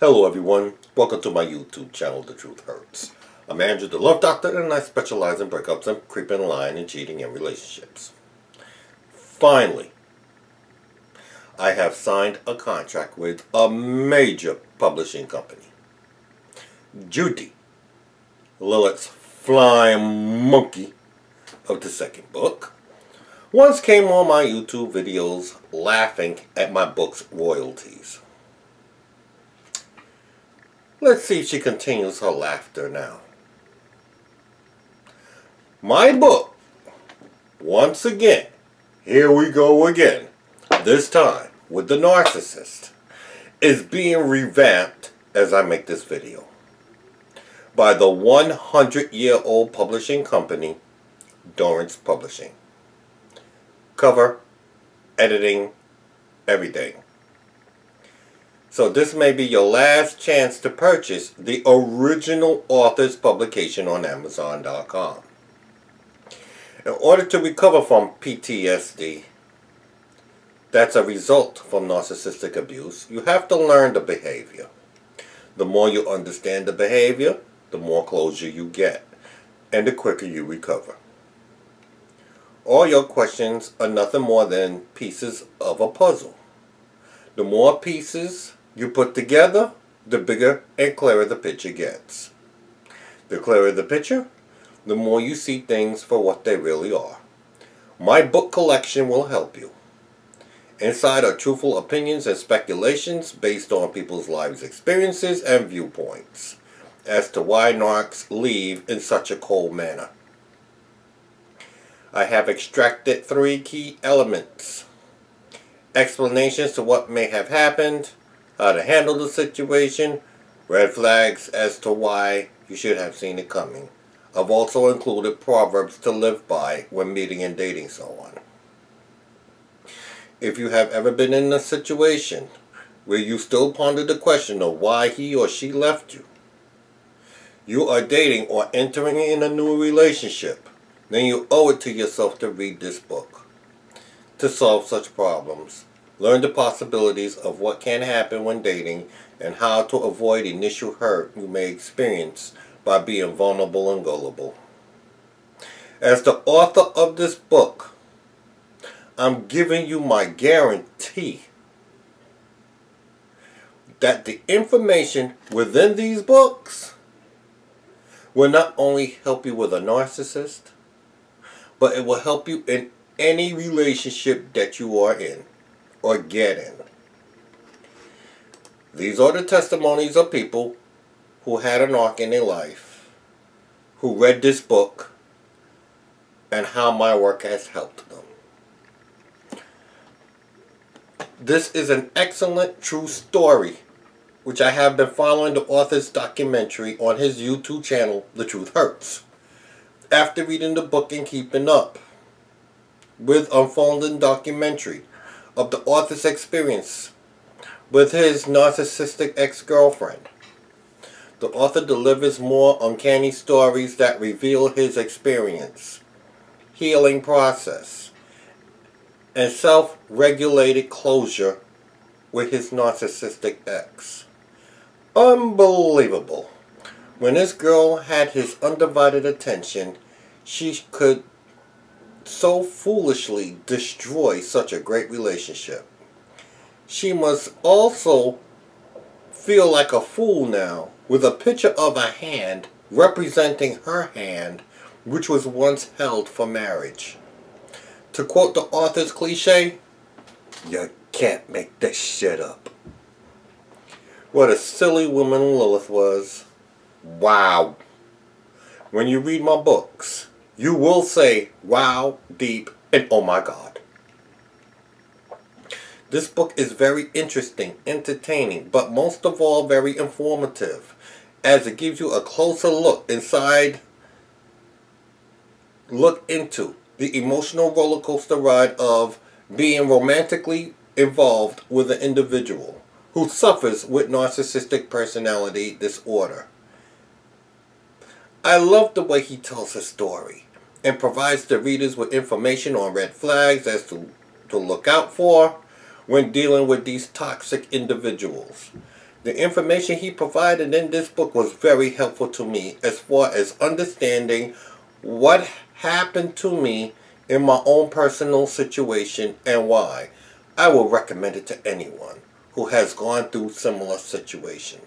Hello everyone, welcome to my YouTube channel, The Truth Hurts. I'm Andrew the Love Doctor and I specialize in breakups and creeping, lying, and cheating in relationships. Finally, I have signed a contract with a major publishing company. Judy, Lilith's flying monkey of the second book, once came on my YouTube videos laughing at my book's royalties. Let's see if she continues her laughter now. My book, once again, here we go again, this time with the Narcissist, is being revamped as I make this video by the 100-year-old publishing company, Dorrance Publishing. Cover, editing, everything. So this may be your last chance to purchase the original author's publication on Amazon.com. In order to recover from PTSD, that's a result from narcissistic abuse, you have to learn the behavior. The more you understand the behavior, the more closure you get, and the quicker you recover. All your questions are nothing more than pieces of a puzzle. The more pieces you put together, the bigger and clearer the picture gets. The clearer the picture, the more you see things for what they really are. My book collection will help you. Inside are truthful opinions and speculations based on people's lives experiences and viewpoints as to why narcs leave in such a cold manner. I have extracted 3 key elements: explanations to what may have happened, how to handle the situation, red flags as to why you should have seen it coming. I've also included proverbs to live by when meeting and dating someone. If you have ever been in a situation where you still ponder the question of why he or she left you, you are dating or entering in a new relationship, then you owe it to yourself to read this book. To solve such problems, learn the possibilities of what can happen when dating and how to avoid initial hurt you may experience by being vulnerable and gullible. As the author of this book, I'm giving you my guarantee that the information within these books will not only help you with a narcissist, but it will help you in any relationship that you are in or get in. These are the testimonies of people who had an arc in their life, who read this book, and how my work has helped them. This is an excellent true story, which I have been following the author's documentary on his YouTube channel, The Truth Hurts. After reading the book and keeping up with unfolding documentary of the author's experience with his narcissistic ex-girlfriend, the author delivers more uncanny stories that reveal his experience, healing process, and self-regulated closure with his narcissistic ex. Unbelievable. When this girl had his undivided attention, she could so foolishly destroy such a great relationship. She must also feel like a fool now with a picture of a hand representing her hand, which was once held for marriage. To quote the author's cliche, you can't make this shit up. What a silly woman Lilith was. Wow. When you read my books, you will say, wow, deep, and oh my God. This book is very interesting, entertaining, but most of all very informative, as it gives you a closer look into the emotional roller coaster ride of being romantically involved with an individual who suffers with narcissistic personality disorder. I love the way he tells his story and provides the readers with information on red flags as to look out for when dealing with these toxic individuals. The information he provided in this book was very helpful to me as far as understanding what happened to me in my own personal situation and why. I will recommend it to anyone who has gone through similar situation.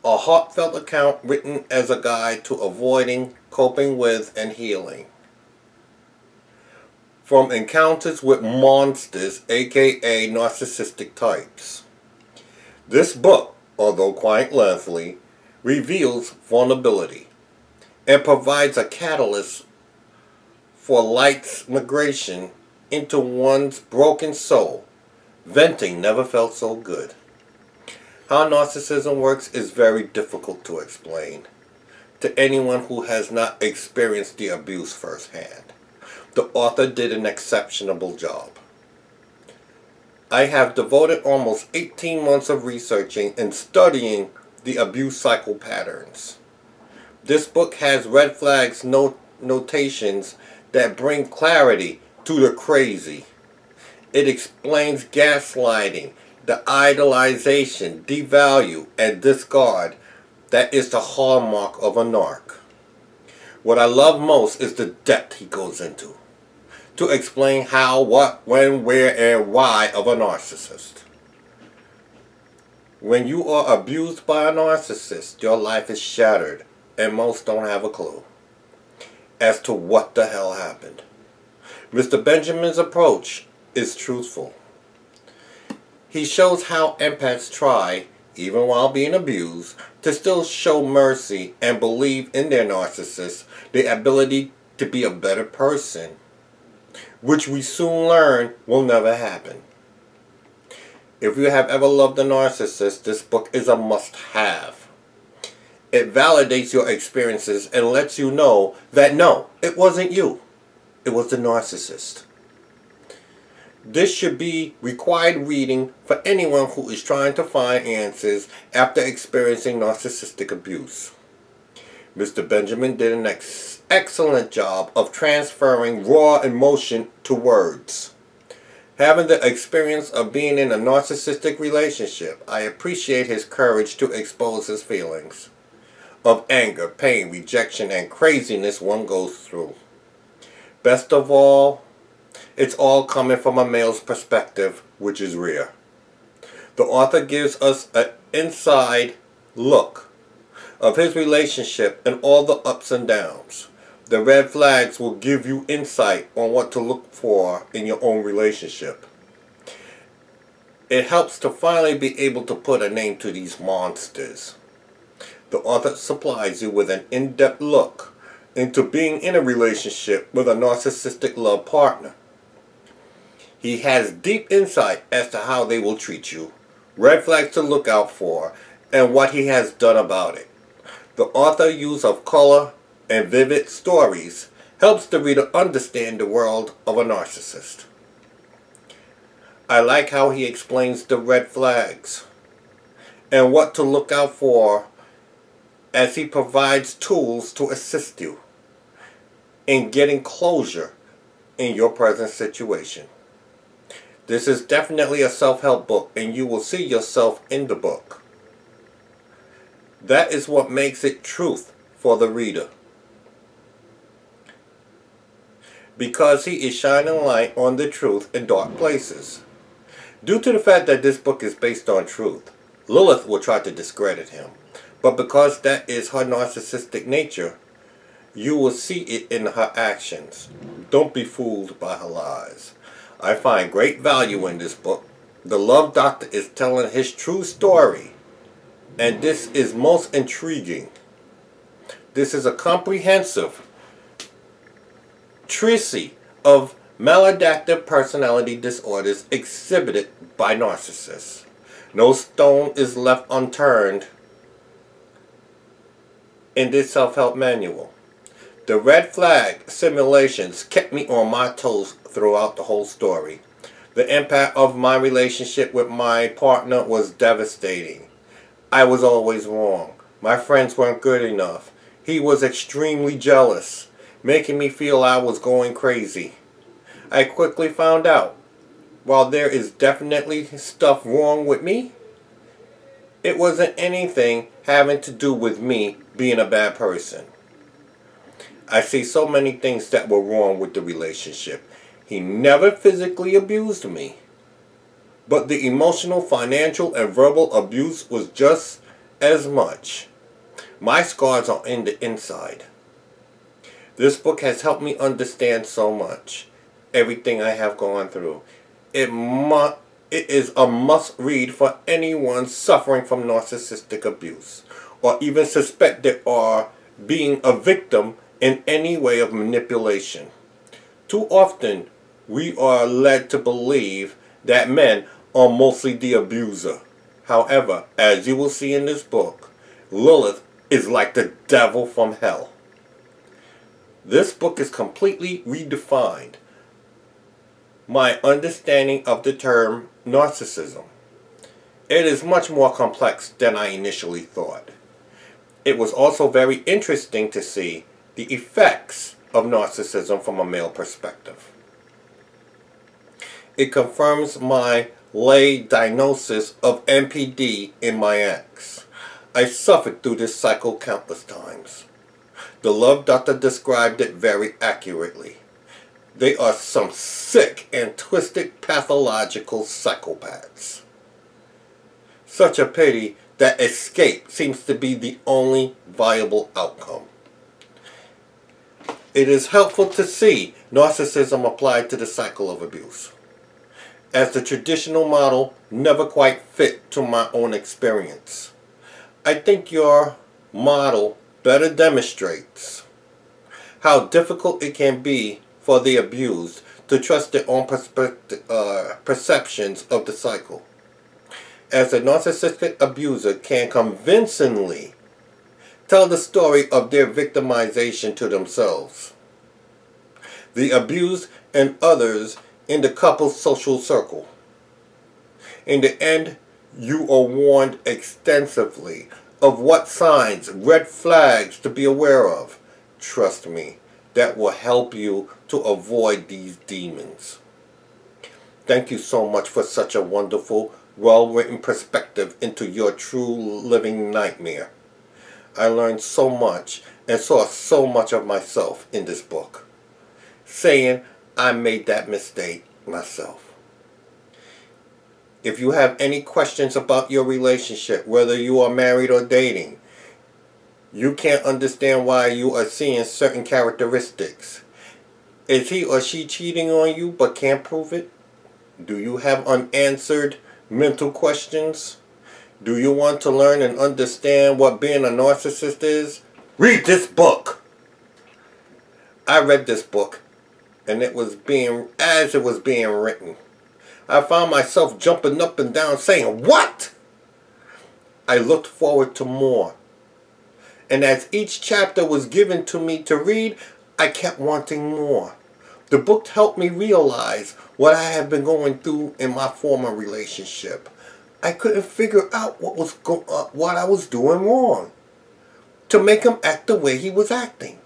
A heartfelt account written as a guide to avoiding, coping with, and healing. From encounters with monsters, aka narcissistic types. This book, although quite lengthy, reveals vulnerability and provides a catalyst for light's migration into one's broken soul. Venting never felt so good. How narcissism works is very difficult to explain to anyone who has not experienced the abuse firsthand. The author did an exceptional job. I have devoted almost 18 months of researching and studying the abuse cycle patterns. This book has red flags notations that bring clarity to the crazy. It explains gaslighting, the idolization, devalue, and discard that is the hallmark of a narc. What I love most is the depth he goes into to explain how, what, when, where, and why of a narcissist. When you are abused by a narcissist, your life is shattered, and most don't have a clue as to what the hell happened. Mr. Benjamin's approach is truthful. He shows how empaths try, even while being abused, to still show mercy and believe in their narcissist, the ability to be a better person, which we soon learn will never happen. If you have ever loved a narcissist, this book is a must-have. It validates your experiences and lets you know that no, it wasn't you. It was the narcissist. This should be required reading for anyone who is trying to find answers after experiencing narcissistic abuse. Mr. Benjamin did an excellent job of transferring raw emotion to words. Having the experience of being in a narcissistic relationship, I appreciate his courage to expose his feelings of anger, pain, rejection, and craziness one goes through. Best of all, it's all coming from a male's perspective, which is rare. The author gives us an inside look of his relationship and all the ups and downs. The red flags will give you insight on what to look for in your own relationship. It helps to finally be able to put a name to these monsters. The author supplies you with an in-depth look into being in a relationship with a narcissistic love partner. He has deep insight as to how they will treat you, red flags to look out for, and what he has done about it. The author's use of color and vivid stories helps the reader understand the world of a narcissist. I like how he explains the red flags and what to look out for, as he provides tools to assist you in getting closure in your present situation. This is definitely a self-help book, and you will see yourself in the book. That is what makes it truth for the reader, because he is shining light on the truth in dark places. Due to the fact that this book is based on truth, Lilith will try to discredit him. But because that is her narcissistic nature, you will see it in her actions. Don't be fooled by her lies. I find great value in this book. The Love Doctor is telling his true story, and this is most intriguing. This is a comprehensive treatise of maladaptive personality disorders exhibited by narcissists. No stone is left unturned in this self-help manual. The red flag simulations kept me on my toes throughout the whole story. The impact of my relationship with my partner was devastating. I was always wrong. My friends weren't good enough. He was extremely jealous, making me feel I was going crazy. I quickly found out, while there is definitely stuff wrong with me, It wasn't anything having to do with me being a bad person. I see so many things that were wrong with the relationship. He never physically abused me, but the emotional, financial, and verbal abuse was just as much. My scars are in the inside. This book has helped me understand so much. Everything I have gone through. It is a must-read for anyone suffering from narcissistic abuse, or even suspect they are being a victim in any way of manipulation. Too often, we are led to believe that men are mostly the abuser. However, as you will see in this book, Lilith is like the devil from hell. This book has completely redefined my understanding of the term narcissism. It is much more complex than I initially thought. It was also very interesting to see the effects of narcissism from a male perspective. It confirms my lay diagnosis of NPD in my ex. I suffered through this cycle countless times. The Love Doctor described it very accurately. They are some sick and twisted pathological psychopaths. Such a pity that escape seems to be the only viable outcome. It is helpful to see narcissism applied to the cycle of abuse, as the traditional model never quite fit to my own experience. I think your model better demonstrates how difficult it can be for the abused to trust their own perceptions of the cycle, as a narcissistic abuser can convincingly tell the story of their victimization to themselves, the abused, and others in the couple's social circle. In the end, you are warned extensively of what signs, red flags to be aware of. Trust me, that will help you to avoid these demons. Thank you so much for such a wonderful, well-written perspective into your true living nightmare. I learned so much and saw so much of myself in this book, saying I made that mistake myself. If you have any questions about your relationship, whether you are married or dating, you can't understand why you are seeing certain characteristics. Is he or she cheating on you but can't prove it? Do you have unanswered mental questions? Do you want to learn and understand what being a narcissist is? Read this book! I read this book, and it was as it was being written, I found myself jumping up and down saying, "What?" I looked forward to more. And as each chapter was given to me to read, I kept wanting more. The book helped me realize what I had been going through in my former relationship. I couldn't figure out what I was doing wrong to make him act the way he was acting.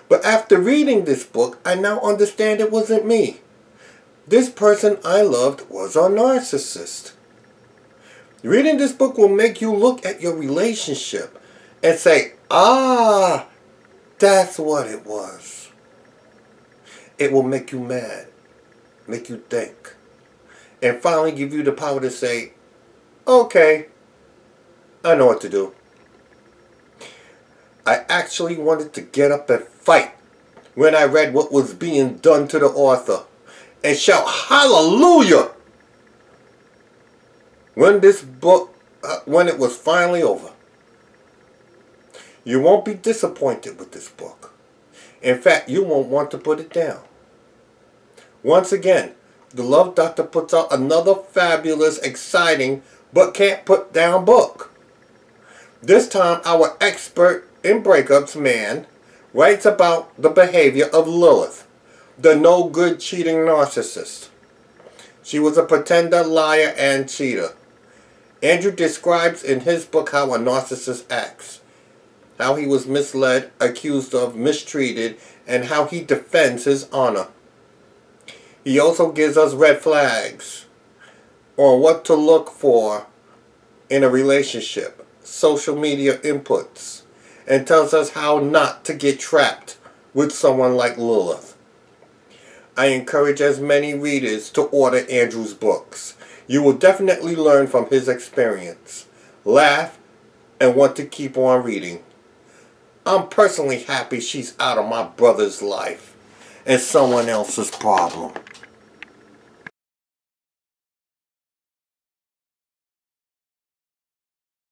But after reading this book, I now understand it wasn't me. This person I loved was a narcissist. Reading this book will make you look at your relationship and say, ah, that's what it was. It will make you mad, make you think, and finally give you the power to say, okay, I know what to do. I actually wanted to get up and fight when I read what was being done to the author and shout hallelujah when this book, when it was finally over. You won't be disappointed with this book. In fact, you won't want to put it down. Once again, the Love Doctor puts out another fabulous, exciting, but can't put down book. This time, our expert in breakups man writes about the behavior of Lilith, the no-good cheating narcissist. She was a pretender, liar, and cheater. Andrew describes in his book how a narcissist acts, how he was misled, accused of, mistreated, and how he defends his honor. He also gives us red flags on what to look for in a relationship, social media inputs, and tells us how not to get trapped with someone like Lilith. I encourage as many readers to order Andrew's books. You will definitely learn from his experience, laugh, and want to keep on reading. I'm personally happy she's out of my brother's life and someone else's problem.